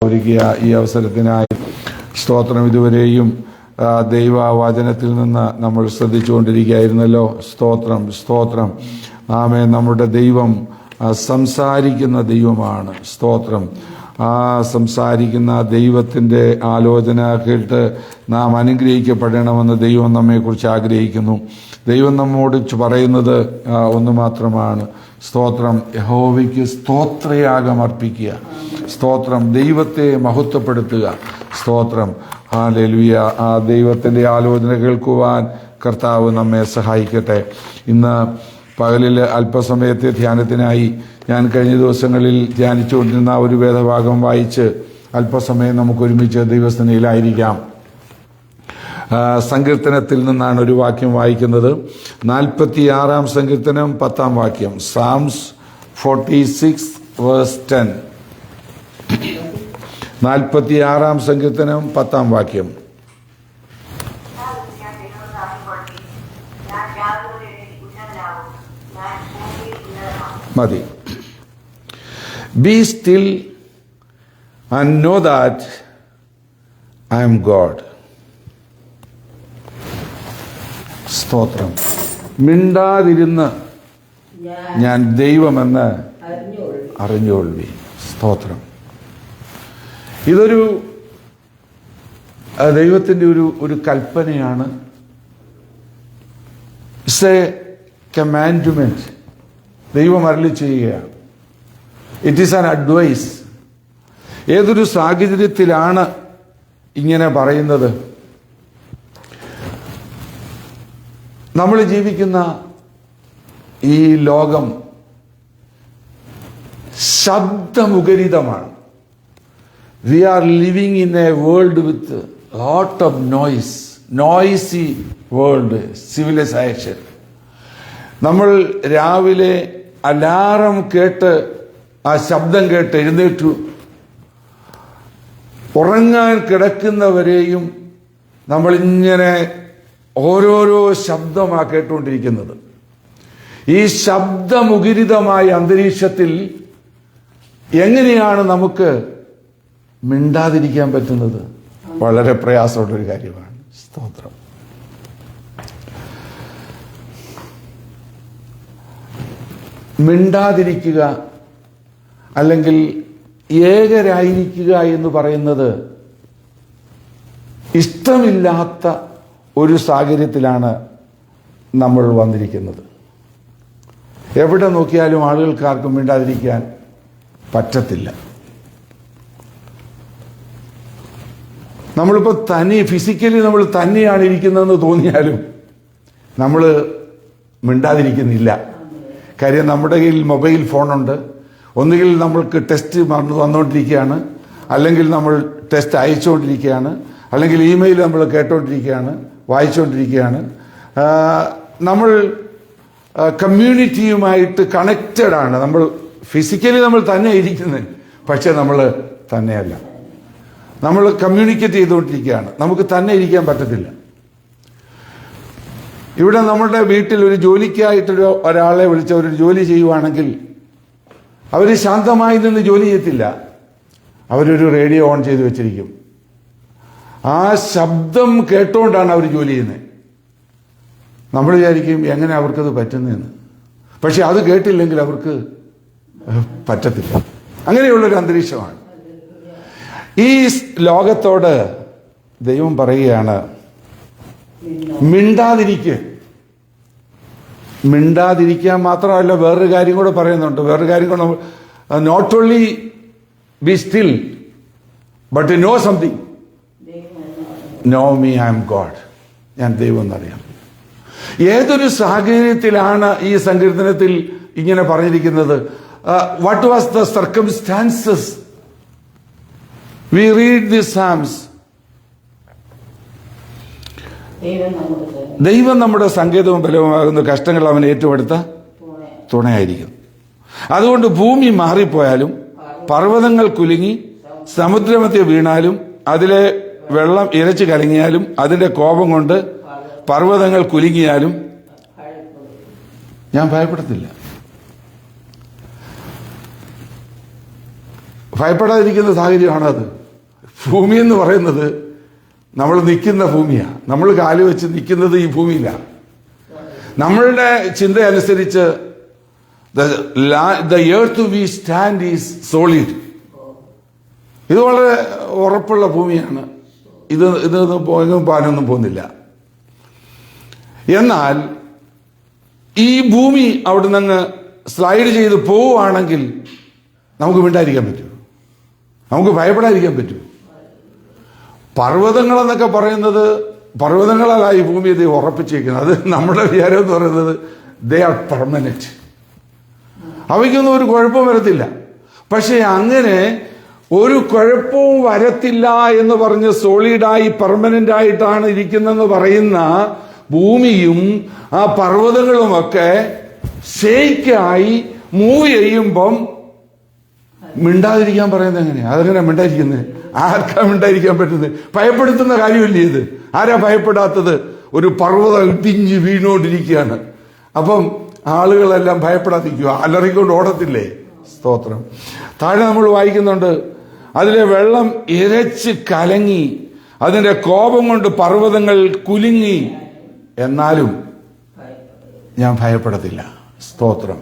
ഒരുക്കിയ ഈ അവസരത്തിനായി സ്തോത്രം. ഇതുവരെയും ദൈവവചനത്തിൽ നിന്ന് നമ്മൾ ശ്രദ്ധിച്ചുകൊണ്ടിരിക്കുകയായിരുന്നല്ലോ. സ്തോത്രം, സ്തോത്രം. ആമേൻ. നമ്മുടെ ദൈവം സംസാരിക്കുന്ന ദൈവമാണ്. സ്തോത്രം. ആ സംസാരിക്കുന്ന ദൈവത്തിൻ്റെ ആലോചന കേട്ട് നാം അനുഗ്രഹിക്കപ്പെടണമെന്ന് ദൈവം നമ്മെക്കുറിച്ച് ആഗ്രഹിക്കുന്നു. ദൈവം നമ്മോട് പറയുന്നത് ഒന്ന് മാത്രമാണ്. സ്തോത്രം. യഹോവയ്ക്ക് സ്തോത്രയാഗം അർപ്പിക്കുക. സ്തോത്രം. ദൈവത്തെ മഹത്വപ്പെടുത്തുക. സ്തോത്രം. ഹല്ലേലൂയ. ആ ദൈവത്തിൻ്റെ ആലോചന കേൾക്കുവാൻ കർത്താവ് നമ്മെ സഹായിക്കട്ടെ. ഇന്ന് പകലിൽ അല്പസമയത്തെ ധ്യാനത്തിനായി ഞാൻ കഴിഞ്ഞ ദിവസങ്ങളിൽ ധ്യാനിച്ചുകൊണ്ടിരുന്ന ഒരു വേദഭാഗം വായിച്ച് അല്പസമയം നമുക്ക് ഒരുമിച്ച് ദൈവസന്നിധിയിലായിരിക്കാം. സങ്കീർത്തനത്തിൽ നിന്നാണ് ഒരു വാക്യം വായിക്കുന്നത്. 46-ാം സങ്കീർത്തനം 10-ാം വാക്യം. സാംസ് 46:10. 46-ാം സങ്കീർത്തനം 10-ാം വാക്യം. മതി. Be still and know that I am God. സ്തോത്രം. മിണ്ടാതിരുന്ന് ഞാൻ ദൈവമെന്ന് അറിഞ്ഞുകൊള്ളുവീൻ. സ്തോത്രം. ഇതൊരു ദൈവത്തിൻ്റെ ഒരു കൽപ്പനയാണ്. It's a commandment. ദൈവം അരുളി ചെയ്യുകയാണ്. It is an advice. ഏതൊരു സാഹചര്യത്തിലാണ് ഇങ്ങനെ പറയുന്നത്? നമ്മൾ ജീവിക്കുന്ന ഈ ലോകം ശബ്ദമുഖരിതമാണ്. We are living in a world with lot of noisy world, civilization. നമ്മൾ രാവിലെ അലാറം കേട്ട് ആ ശബ്ദം കേട്ട് എഴുന്നേറ്റു. ഉറങ്ങാൻ കിടക്കുന്നവരെയും നമ്മളിങ്ങനെ ഓരോരോ ശബ്ദമാ കേട്ടുകൊണ്ടിരിക്കുന്നത്. ഈ ശബ്ദമുഖരിതമായ അന്തരീക്ഷത്തിൽ എങ്ങനെയാണ് നമുക്ക് മിണ്ടാതിരിക്കാൻ പറ്റുന്നത്? വളരെ പ്രയാസമുള്ളൊരു കാര്യമാണ്. സ്തോത്രം. മിണ്ടാതിരിക്കുക അല്ലെങ്കിൽ ഏകരായിരിക്കുക എന്ന് പറയുന്നത് ഇഷ്ടമില്ലാത്ത ഒരു സാഹചര്യത്തിലാണ് നമ്മൾ വന്നിരിക്കുന്നത്. എവിടെ നോക്കിയാലും ആളുകൾക്കാർക്കും മിണ്ടാതിരിക്കാൻ പറ്റത്തില്ല. നമ്മളിപ്പോൾ ഫിസിക്കലി നമ്മൾ തന്നെയാണ് ഇരിക്കുന്നതെന്ന് തോന്നിയാലും നമ്മൾ മിണ്ടാതിരിക്കുന്നില്ല. കാര്യം നമ്മുടെ കയ്യിൽ മൊബൈൽ ഫോണുണ്ട്. ഒന്നുകിൽ നമ്മൾക്ക് ടെസ്റ്റ് വന്നുകൊണ്ടിരിക്കുകയാണ്, അല്ലെങ്കിൽ നമ്മൾ ടെസ്റ്റ് അയച്ചുകൊണ്ടിരിക്കുകയാണ്, അല്ലെങ്കിൽ ഇമെയിൽ നമ്മൾ കേട്ടുകൊണ്ടിരിക്കുകയാണ്, വായിച്ചുകൊണ്ടിരിക്കുകയാണ്. നമ്മൾ കമ്മ്യൂണിറ്റിയുമായിട്ട് കണക്റ്റഡ് ആണ്. നമ്മൾ ഫിസിക്കലി നമ്മൾ തന്നെ ഇരിക്കുന്നത്, പക്ഷെ നമ്മൾ തന്നെയല്ല. നമ്മൾ കമ്മ്യൂണിക്കേറ്റ് ചെയ്തുകൊണ്ടിരിക്കുകയാണ്. നമുക്ക് തന്നെ ഇരിക്കാൻ പറ്റത്തില്ല. ഇവിടെ നമ്മുടെ വീട്ടിൽ ഒരു ജോലിക്കായിട്ടൊരു ഒരാളെ വിളിച്ച് ഒരു ജോലി ചെയ്യുവാണെങ്കിൽ അവർ ശാന്തമായി നിന്ന് ജോലി ചെയ്യത്തില്ല. അവരൊരു റേഡിയോ ഓൺ ചെയ്ത് വെച്ചിരിക്കും. ആ ശബ്ദം കേട്ടുകൊണ്ടാണ് അവർ ജോലി ചെയ്യുന്നത്. നമ്മൾ വിചാരിക്കും എങ്ങനെ അവർക്കത് പറ്റുന്നതെന്ന്. പക്ഷെ അത് കേട്ടില്ലെങ്കിൽ അവർക്ക് പറ്റത്തില്ല. അങ്ങനെയുള്ളൊരു അന്തരീക്ഷമാണ്. ഈ ലോകത്തോട് ദൈവം പറയുകയാണ്, മിണ്ടാതിരിക്കാൻ മാത്രമല്ല, വേറൊരു കാര്യം കൂടെ പറയുന്നുണ്ട്. വേറൊരു കാര്യം കൂടെ, not only be still but know something. Know me, I am God. ഞാൻ ദൈവം എന്നറിയാം. ഏതൊരു സാഹചര്യത്തിലാണ് ഈ സങ്കീർത്തനത്തിൽ ഇങ്ങനെ പറഞ്ഞിരിക്കുന്നത്? What was the circumstances? We read this psalms. ദൈവം നമ്മുടെ സങ്കേതവും ബലവുമാകുന്ന കഷ്ടങ്ങൾ അവൻ ഏറ്റെടുത്ത തുണയായിരിക്കും. അതുകൊണ്ട് ഭൂമി മാറിപ്പോയാലും, പർവ്വതങ്ങൾ കുലുങ്ങി സമുദ്രമധ്യേ വീണാലും, അതിലെ വെള്ളം ഇരച്ചു കലങ്ങിയാലും, അതിന്റെ കോപം കൊണ്ട് പർവ്വതങ്ങൾ കുലുങ്ങിയാലും ഞാൻ ഭയപ്പെടത്തില്ല. ഭയപ്പെടാതിരിക്കുന്ന സാഹചര്യമാണത്. ഭൂമി എന്ന് പറയുന്നത് നമ്മൾ നിൽക്കുന്ന ഭൂമിയാണ്. നമ്മൾ കാല് വെച്ച് നിൽക്കുന്നത് ഈ ഭൂമിയിലാണ്. നമ്മളുടെ ചിന്ത അനുസരിച്ച് the earth we stand is solid. ഇത് വളരെ ഉറപ്പുള്ള ഭൂമിയാണ്. ഇതൊന്നും പാനൊന്നും പോകുന്നില്ല. എന്നാൽ ഈ ഭൂമി അവിടെ നിന്ന് സ്ലൈഡ് ചെയ്ത് പോവുകയാണെങ്കിൽ നമുക്ക് മിണ്ടായിരിക്കാൻ പറ്റും, നമുക്ക് ഭയപ്പെടാതിരിക്കാൻ പറ്റും. പർവ്വതങ്ങളെന്നൊക്കെ പറയുന്നത് പർവ്വതങ്ങളല്ല ഈ ഭൂമി ഇത് ഉറപ്പിച്ചിരിക്കുന്നത്. അത് നമ്മുടെ വിചാരം എന്ന് പറയുന്നത് ദേ ആർ പെർമനന്റ്, അവയ്ക്കൊന്നും ഒരു കുഴപ്പവും വരത്തില്ല. പക്ഷെ അങ്ങനെ ഒരു കുഴപ്പവും വരത്തില്ല എന്ന് പറഞ്ഞ് സോളിഡായി പെർമനന്റ് ആയിട്ടാണ് ഇരിക്കുന്നെന്ന് പറയുന്ന ഭൂമിയും ആ പർവ്വതങ്ങളുമൊക്കെ ഷേക്കായി മൂവ് ചെയ്യുമ്പം മിണ്ടാതിരിക്കാൻ പറയുന്നത് എങ്ങനെയാ? അതെങ്ങനെ മിണ്ടായിരിക്കുന്നത്? ആർക്കാ മിണ്ടായിരിക്കാൻ പറ്റുന്നത്? ഭയപ്പെടുത്തുന്ന കാര്യമില്ലേ ഇത്? ആരാ ഭയപ്പെടാത്തത്? ഒരു പർവ്വതം ഇടിഞ്ഞ് വീണോണ്ടിരിക്കുകയാണ്. അപ്പം ആളുകളെല്ലാം ഭയപ്പെടാതിരിക്കുക, അലറിക്കൊണ്ട് ഓടത്തില്ലേ? സ്തോത്രം. താഴെ നമ്മൾ വായിക്കുന്നുണ്ട്, അതിലെ വെള്ളം ഇരച്ച് കലങ്ങി, അതിന്റെ കോപം കൊണ്ട് പർവ്വതങ്ങൾ കുലുങ്ങി, എന്നാലും ഞാൻ ഭയപ്പെടത്തില്ല. സ്തോത്രം.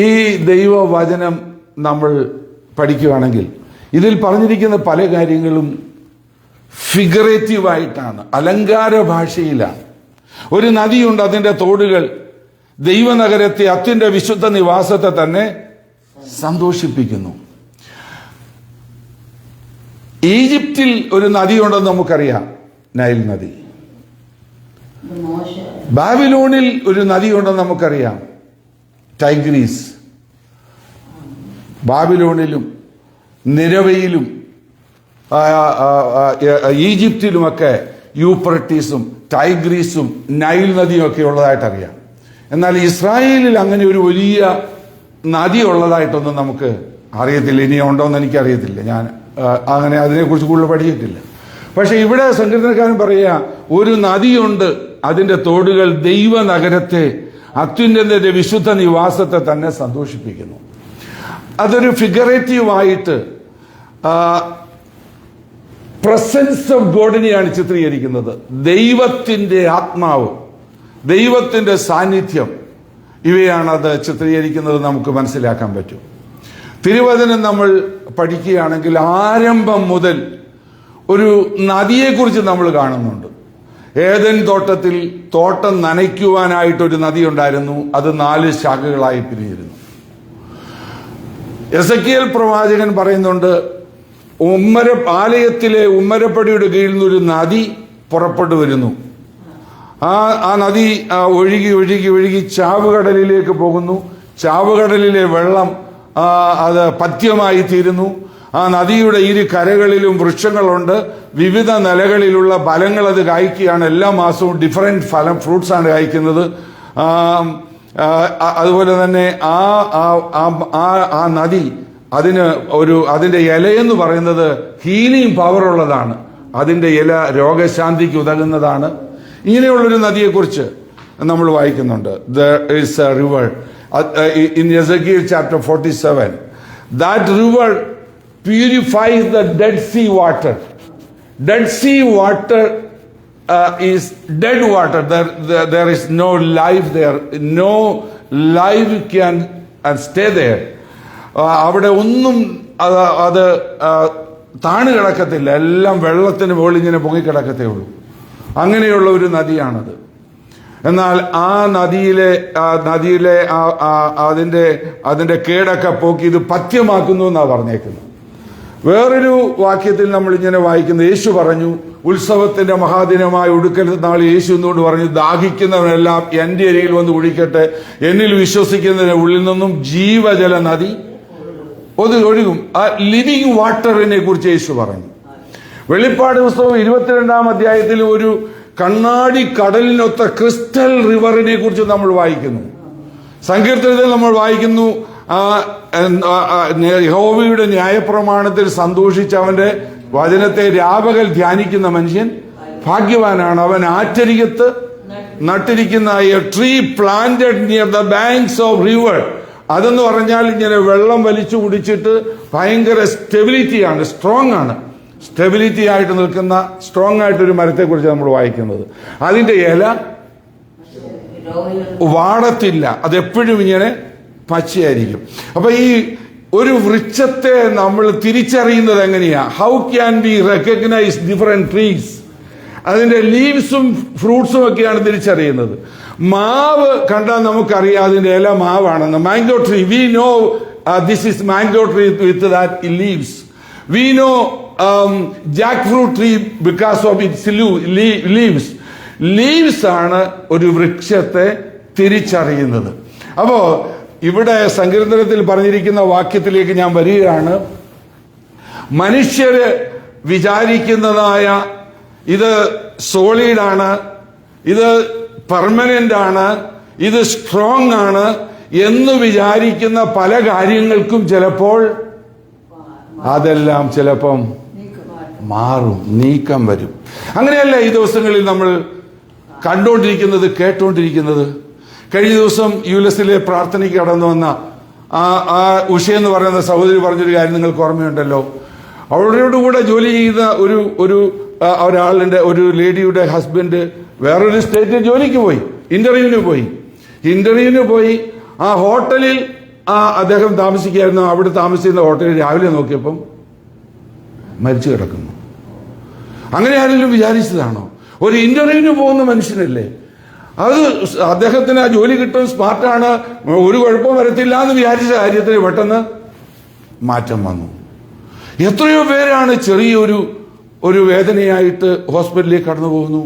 ഈ ദൈവവചനം നമ്മൾ പഠിക്കുകയാണെങ്കിൽ ഇതിൽ പറഞ്ഞിരിക്കുന്ന പല കാര്യങ്ങളും ഫിഗറേറ്റീവായിട്ടാണ്, അലങ്കാര ഭാഷയിലാണ്. ഒരു നദിയുണ്ട്, അതിന്റെ തോടുകൾ ദൈവനഗരത്തെ, അത്യന്റെ വിശുദ്ധ നിവാസത്തെ തന്നെ സന്തോഷിപ്പിക്കുന്നു. ഈജിപ്തിൽ ഒരു നദിയുണ്ടെന്ന് നമുക്കറിയാം, നൈൽ നദി. ബാബിലോണിൽ ഒരു നദിയുണ്ടെന്ന് നമുക്കറിയാം, ടൈഗ്രീസ്. ബാബിലോണിലും നിരവയിലും ഈജിപ്തിലുമൊക്കെ യൂഫ്രട്ടീസും ടൈഗ്രീസും നൈൽ നദിയും ഒക്കെ ഉള്ളതായിട്ട് അറിയാം. എന്നാൽ ഇസ്രായേലിൽ അങ്ങനെ ഒരു വലിയ നദി ഉള്ളതായിട്ടൊന്നും നമുക്ക് അറിയത്തില്ല. ഇനി ഉണ്ടോയെന്ന് എനിക്കറിയത്തില്ല, ഞാൻ അങ്ങനെ അതിനെക്കുറിച്ച് കൂടുതൽ പഠിച്ചിട്ടില്ല. പക്ഷെ ഇവിടെ സങ്കീർത്തനക്കാരൻ പറയുക, ഒരു നദിയുണ്ട്, അതിന്റെ തോടുകൾ ദൈവനഗരത്തെ, അത്യുന്നതന്റെ വിശുദ്ധ നിവാസത്തെ തന്നെ സന്തോഷിപ്പിക്കുന്നു. അതൊരു ഫിഗറേറ്റീവായിട്ട് പ്രസൻസ് ഓഫ് ഗോഡിനെയാണ് ചിത്രീകരിക്കുന്നത്. ദൈവത്തിന്റെ ആത്മാവ്, ദൈവത്തിന്റെ സാന്നിധ്യം, ഇവയാണ് അത് ചിത്രീകരിക്കുന്നത്. നമുക്ക് മനസ്സിലാക്കാൻ പറ്റും. തിരുവചനം നമ്മൾ പഠിക്കുകയാണെങ്കിൽ ആരംഭം മുതൽ ഒരു നദിയെക്കുറിച്ച് നമ്മൾ കാണുന്നുണ്ട്. ഏദൻ തോട്ടത്തിൽ തോട്ടം നനയ്ക്കുവാനായിട്ടൊരു നദി ഉണ്ടായിരുന്നു. അത് 4 ശാഖകളായി പിരിഞ്ഞിരുന്നു. എസെക്കിയേൽ പ്രവാചകൻ പറയുന്നുണ്ട്, ആലയത്തിലെ ഉമ്മരപ്പടിയുടെ കീഴിൽ നിന്നൊരു നദി പുറപ്പെട്ടു വരുന്നു. ആ നദി ഒഴുകി ഒഴുകി ഒഴുകി ചാവുകടലിലേക്ക് പോകുന്നു. ചാവുകടലിലെ വെള്ളം അത് പഥ്യമായി തീരുന്നു. ആ നദിയുടെ ഇരു കരകളിലും വൃക്ഷങ്ങളുണ്ട്. വിവിധ നിലകളിലുള്ള ഫലങ്ങൾ അത് കായ്ക്കുകയാണ്. എല്ലാ മാസവും ഡിഫറെന്റ് ഫ്രൂട്ട്സ് ആണ് കായ്ക്കുന്നത്. അതുപോലെ തന്നെ ആ നദി അതിന്റെ ഇലയെന്ന് പറയുന്നത് ഹീലിംഗ് പവർ ഉള്ളതാണ്. അതിന്റെ ഇല രോഗശാന്തിക്ക് ഉതകുന്നതാണ്. ഇങ്ങനെയുള്ളൊരു നദിയെക്കുറിച്ച് നമ്മൾ വായിക്കുന്നുണ്ട്. There is a river in Ezekiel chapter 47. That river purifies the Dead Sea water. Dead Sea water is dead water. There is no life there. No life can stay there. അവിടെ ഒന്നും അത് താണു കിടക്കത്തില്ല. എല്ലാം വെള്ളത്തിന് മുകളിൽ ഇങ്ങനെ പൊങ്ങിക്കിടക്കത്തേ ഉള്ളൂ. അങ്ങനെയുള്ള ഒരു നദിയാണത്. എന്നാൽ ആ നദിയിലെ അതിന്റെ കേടൊക്കെ പോക്കി ഇത് പഥ്യമാക്കുന്നു എന്നാണ് പറഞ്ഞേക്കുന്നത്. വേറൊരു വാക്യത്തിൽ നമ്മൾ ഇങ്ങനെ വായിക്കുന്നത്, യേശു പറഞ്ഞു, ഉത്സവത്തിന്റെ മഹാദിനമായ ഒടുക്കൽ നാൾ യേശു എന്നുകൊണ്ട് പറഞ്ഞു, ദാഹിക്കുന്നവനെല്ലാം എന്റെ അരികിൽ വന്ന് കുടിക്കട്ടെ, എന്നിൽ വിശ്വസിക്കുന്നതിന് ഉള്ളിൽ നിന്നും ജീവജല നദി ഒഴുകും. ആ ലിവിങ് വാട്ടറിനെ കുറിച്ച് യേശു പറഞ്ഞു. വെളിപ്പാട് പുസ്തകം 22-ാം അധ്യായത്തിൽ ഒരു കണ്ണാടി കടലിനൊത്ത ക്രിസ്റ്റൽ റിവറിനെ കുറിച്ച് നമ്മൾ വായിക്കുന്നു. സങ്കീർത്തനത്തിൽ നമ്മൾ വായിക്കുന്നു, യഹോവയുടെ ന്യായപ്രമാണത്തിൽ സന്തോഷിച്ച് അവന്റെ വചനത്തെ രാപകൽ ധ്യാനിക്കുന്ന മനുഷ്യൻ ഭാഗ്യവാനാണ്. അവൻ ആറ്റരികത്ത് നട്ടിരിക്കുന്ന a tree planted near the banks of river. അതെന്ന് പറഞ്ഞാൽ ഇങ്ങനെ വെള്ളം വലിച്ചു കുടിച്ചിട്ട് ഭയങ്കര സ്റ്റെബിലിറ്റിയാണ്, സ്ട്രോങ് ആണ്. സ്റ്റെബിലിറ്റി ആയിട്ട് നിൽക്കുന്ന സ്ട്രോങ് ആയിട്ടൊരു മരത്തെക്കുറിച്ച് നമ്മൾ വായിക്കുന്നത്. അതിന്റെ ഇല വാടത്തില്ല, അതെപ്പോഴും ഇങ്ങനെ പച്ചയായിരിക്കും. അപ്പൊ ഈ ഒരു വൃക്ഷത്തെ നമ്മൾ തിരിച്ചറിയുന്നത് എങ്ങനെയാ? How can be recognise different trees? അതിന്റെ ലീവ്സും ഫ്രൂട്ട്സും ഒക്കെയാണ് തിരിച്ചറിയുന്നത്. മാവ് കണ്ടാൽ നമുക്കറിയാം അതിന്റെ ഇല മാവാണെന്ന്. Mango tree, we know this is mango tree with that leaves. We know jackfruit tree because of its leaves. Leaves ആണ് ഒരു വൃക്ഷത്തെ തിരിച്ചറിയുന്നത്. അപ്പോ ഇവിടെ സങ്കീർത്തനത്തിൽ പറഞ്ഞിരിക്കുന്ന വാക്യത്തിലേക്ക് ഞാൻ വരികയാണ്. മനുഷ്യര് വിചാരിക്കുന്നതായ ഇത് സോളിഡാണ്, ഇത് പെർമനന്റ് ആണ്, ഇത് സ്ട്രോങ് ആണ് എന്ന് വിചാരിക്കുന്ന പല കാര്യങ്ങൾക്കും ചിലപ്പോൾ അതെല്ലാം ചിലപ്പം മാറും, നീക്കം വരും. അങ്ങനെയല്ല ഈ ദിവസങ്ങളിൽ നമ്മൾ കണ്ടുകൊണ്ടിരിക്കുന്നത്, കേട്ടുകൊണ്ടിരിക്കുന്നത്. കഴിഞ്ഞ ദിവസം US പ്രാർത്ഥനയ്ക്ക് കടന്നു വന്ന ആ ഉഷ എന്ന് പറയുന്ന സഹോദരി പറഞ്ഞൊരു കാര്യം നിങ്ങൾക്ക് ഓർമ്മയുണ്ടല്ലോ. അവളോട് കൂടെ ജോലി ചെയ്ത ഒരാളിന്റെ ഒരു ലേഡിയുടെ ഹസ്ബൻഡ് വേറൊരു സ്റ്റേറ്റിൽ ജോലിക്ക് പോയി, ഇന്റർവ്യൂവിന് പോയി. ആ ഹോട്ടലിൽ അദ്ദേഹം താമസിക്കായിരുന്നു. അവിടെ താമസിക്കുന്ന ഹോട്ടലിൽ രാവിലെ നോക്കിയപ്പം മരിച്ചു കിടക്കുന്നു. അങ്ങനെ ആരെങ്കിലും വിചാരിച്ചതാണോ? ഒരു ഇന്റർവ്യൂവിന് പോകുന്ന മനുഷ്യനല്ലേ അത്. അദ്ദേഹത്തിന് ആ ജോലി കിട്ടും, സ്മാർട്ടാണ്, ഒരു കുഴപ്പം വരത്തില്ല എന്ന് വിചാരിച്ച കാര്യത്തിന് പെട്ടെന്ന് മാറ്റം വന്നു. എത്രയോ പേരാണ് ചെറിയൊരു വേദനയായിട്ട് ഹോസ്പിറ്റലിലേക്ക് കടന്നു പോകുന്നു.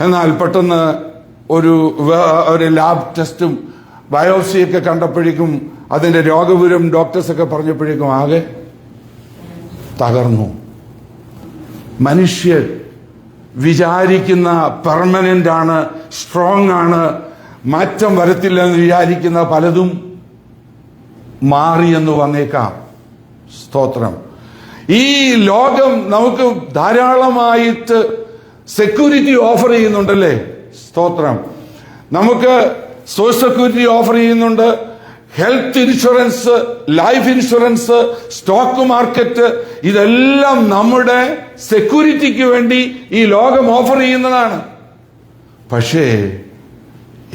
എന്നാൽ പെട്ടെന്ന് ഒരു ലാബ് ടെസ്റ്റും ബയോപ്സിയൊക്കെ കണ്ടപ്പോഴേക്കും അതിന്റെ രോഗവിവരം ഡോക്ടേഴ്സൊക്കെ പറഞ്ഞപ്പോഴേക്കും ആകെ തകർന്നു. മനുഷ്യർ വിചാരിക്കുന്ന പെർമനന്റ് ആണ്, സ്ട്രോങ് ആണ്, മാറ്റം വരത്തില്ല എന്ന് വിചാരിക്കുന്ന പലതും മാറിയെന്ന് വന്നേക്കാം. സ്തോത്രം. ഈ ലോകം നമുക്ക് ധാരാളമായിട്ട് സെക്യൂരിറ്റി ഓഫർ ചെയ്യുന്നുണ്ടല്ലേ? സ്തോത്രം. നമുക്ക് സോഷ്യൽ സെക്യൂരിറ്റി ഓഫർ ചെയ്യുന്നുണ്ട്, health insurance, life insurance, stock market, ഇതെല്ലാം നമ്മുടെ സെക്യൂരിറ്റിക്ക് വേണ്ടി ഈ ലോകം ഓഫർ ചെയ്യുന്നതാണ്. പക്ഷേ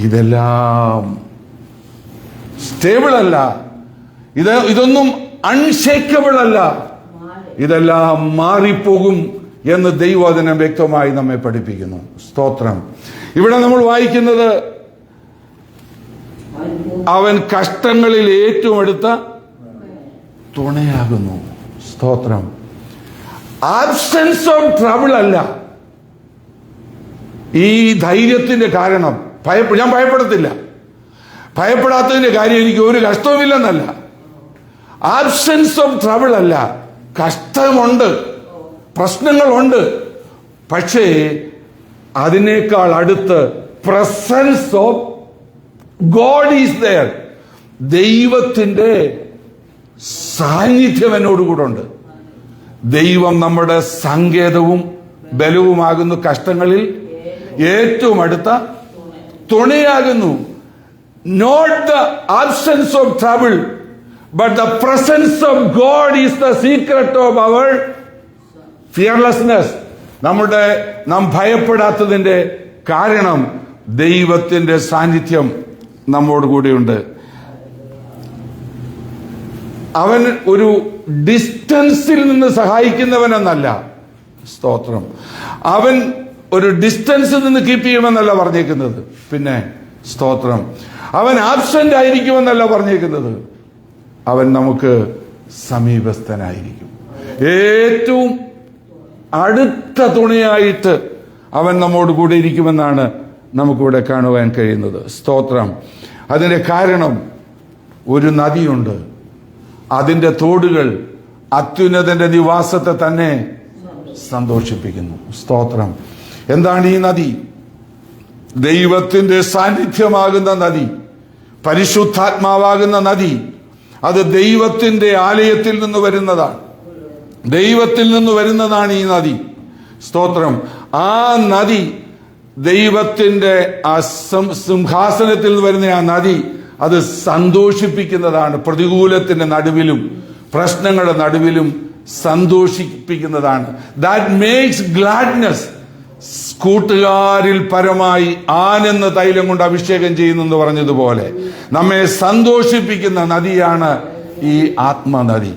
ഇതെല്ലാം സ്റ്റേബിൾ അല്ല, ഇതൊന്നും അൺഷേക്കബിൾ അല്ല. ഇതെല്ലാം മാറിപ്പോകും എന്ന് ദൈവവചനം വ്യക്തമായി നമ്മെ പഠിപ്പിക്കുന്നു. സ്തോത്രം. ഇവിടെ നമ്മൾ വായിക്കുന്നത് അവൻ കഷ്ടങ്ങളിൽ ഏറ്റവും അടുത്ത തുണയാകുന്നു. സ്തോത്രം. ആബ്സെൻസ് ഓഫ് ട്രബിൾ അല്ല ഈ ധൈര്യത്തിന്റെ കാരണം. ഞാൻ ഭയപ്പെടത്തില്ല. ഭയപ്പെടാത്തതിന്റെ കാര്യം എനിക്ക് ഒരു കഷ്ടവുമില്ലെന്നല്ല. ആബ്സെൻസ് ഓഫ് ട്രബിൾ അല്ല, കഷ്ടമുണ്ട്, പ്രശ്നങ്ങളുണ്ട്. പക്ഷേ അതിനേക്കാൾ അടുത്ത് presence of God is there. ദൈവത്തിന്റെ സാന്നിധ്യം എന്നോടുകൂടെ ഉണ്ട്. ദൈവം നമ്മുടെ സങ്കേതവും ബലവുമാകുന്നു, കഷ്ടങ്ങളിൽ ഏറ്റവും അടുത്ത തുണയാകുന്നു. Not the absence of trouble but the presence of God is the secret of our fearlessness. നാം ഭയപ്പെടാത്തതിന്റെ കാരണം ദൈവത്തിന്റെ സാന്നിധ്യം നമ്മോട് കൂടെയുണ്ട്. അവൻ ഒരു ഡിസ്റ്റൻസിൽ നിന്ന് സഹായിക്കുന്നവനെന്നല്ല. സ്തോത്രം. അവൻ ഒരു ഡിസ്റ്റൻസിൽ നിന്ന് കീപ്പ് ചെയ്യുമെന്നല്ല പറഞ്ഞേക്കുന്നത്. പിന്നെ സ്തോത്രം, അവൻ ആബ്സെന്റ് ആയിരിക്കുമെന്നല്ല പറഞ്ഞേക്കുന്നത്. അവൻ നമുക്ക് സമീപസ്ഥനായിരിക്കും. ഏറ്റവും അടുത്ത തുണയായിട്ട് അവൻ നമ്മോട് കൂടെ ഇരിക്കുമെന്നാണ് നമുക്കിവിടെ കാണുവാൻ കഴിയുന്നത്. സ്തോത്രം. അതിന്റെ കാരണം ഒരു നദിയുണ്ട്. അതിന്റെ തോടുകൾ അത്യുന്നതന്റെ നിവാസത്തെ തന്നെ സന്തോഷിപ്പിക്കുന്നു. സ്തോത്രം. എന്താണ് ഈ നദി? ദൈവത്തിന്റെ സാന്നിധ്യമാകുന്ന നദി, പരിശുദ്ധാത്മാവാകുന്ന നദി. അത് ദൈവത്തിന്റെ ആലയത്തിൽ നിന്ന് വരുന്നതാണ്. ദൈവത്തിൽ നിന്ന് വരുന്നതാണ് ഈ നദി. സ്തോത്രം. ആ നദി ദൈവത്തിന്റെ ആ സിംഹാസനത്തിൽ നിന്ന് വരുന്ന ആ നദി അത് സന്തോഷിപ്പിക്കുന്നതാണ്. പ്രതികൂലത്തിന്റെ നടുവിലും പ്രശ്നങ്ങളുടെ നടുവിലും സന്തോഷിപ്പിക്കുന്നതാണ്. That makes gladness. കൂട്ടുകാരിൽ പരമായി ആനെന്ന തൈലം കൊണ്ട് അഭിഷേകം ചെയ്യുന്നെന്ന് പറഞ്ഞതുപോലെ നമ്മെ സന്തോഷിപ്പിക്കുന്ന നദിയാണ് ഈ ആത്മനദി.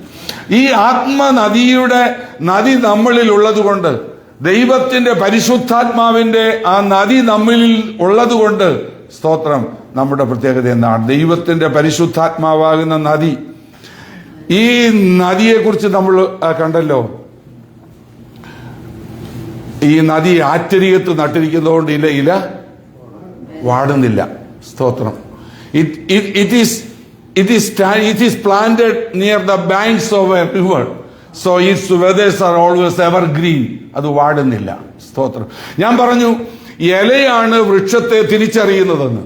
ഈ ആത്മനദിയുടെ നദി നമ്മളിൽ ഉള്ളതുകൊണ്ട്, ദൈവത്തിന്റെ പരിശുദ്ധാത്മാവിന്റെ ആ നദി നമ്മിൽ ഉള്ളതുകൊണ്ട്, സ്തോത്രം, നമ്മുടെ പ്രത്യേകത എന്താണ്? ദൈവത്തിന്റെ പരിശുദ്ധാത്മാവാകുന്ന നദി. ഈ നദിയെക്കുറിച്ച് നമ്മൾ കണ്ടല്ലോ. ഈ നദി ആറ്റരികത്ത് നട്ടിരിക്കുന്നതുകൊണ്ട് ഇല വാടുന്നില്ല. സ്തോത്രം. It is planted near the banks of a river, so its weathers are always evergreen. അത് വാടുന്നില്ല. സ്തോത്രം. ഞാൻ പറഞ്ഞു ഇലയാണ് വൃക്ഷത്തെ തിരിച്ചറിയുന്നതെന്ന്.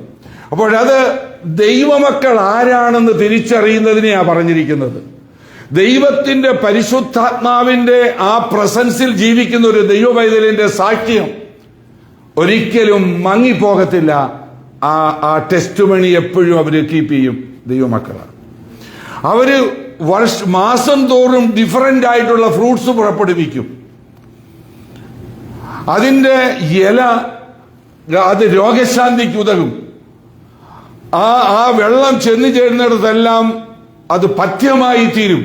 അപ്പോഴത് ദൈവമക്കൾ ആരാണെന്ന് തിരിച്ചറിയുന്നതിനെയാ പറഞ്ഞിരിക്കുന്നത്. ദൈവത്തിന്റെ പരിശുദ്ധാത്മാവിന്റെ ആ പ്രസൻസിൽ ജീവിക്കുന്ന ഒരു ദൈവ പൈതലിന്റെ സാക്ഷ്യം ഒരിക്കലും മങ്ങിപ്പോകത്തില്ല. ആ ടെസ്റ്റ് മണി എപ്പോഴും അവര് കീപ്പ് ചെയ്യും. ദൈവമക്കളാണ് അവര്. മാസം തോറും ഡിഫറന്റ് ആയിട്ടുള്ള ഫ്രൂട്ട്സ് പുറപ്പെടുവിക്കും. അതിന്റെ ഇല അത് രോഗശാന്തിക്ക് ഉതകും. ആ വെള്ളം ചെന്നു ചേരുന്നിടത്തെല്ലാം അത് പഥ്യമായി തീരും.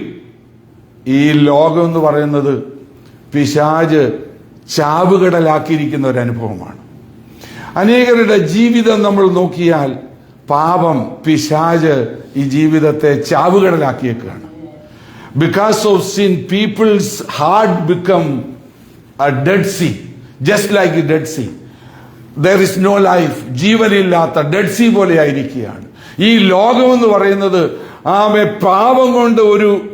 ഈ ലോകം എന്ന് പറയുന്നത് പിശാച് ചാവുകടലാക്കിയിരിക്കുന്ന ഒരു അനുഭവമാണ്. അനേകരുടെ ജീവിതം നമ്മൾ നോക്കിയാൽ പാപം, പിശാച് ഈ ജീവിതത്തെ ചാവുകടലാക്കിയേക്കാണ്. Because of sin people's heart become a dead sea, just like a dead sea. There is no life. ജീവനില്ലാത്ത ഡെഡ് സീ പോലെ ആയിരിക്കുകയാണ് ഈ ലോകമെന്ന് പറയുന്നത്. പാപം കൊണ്ട്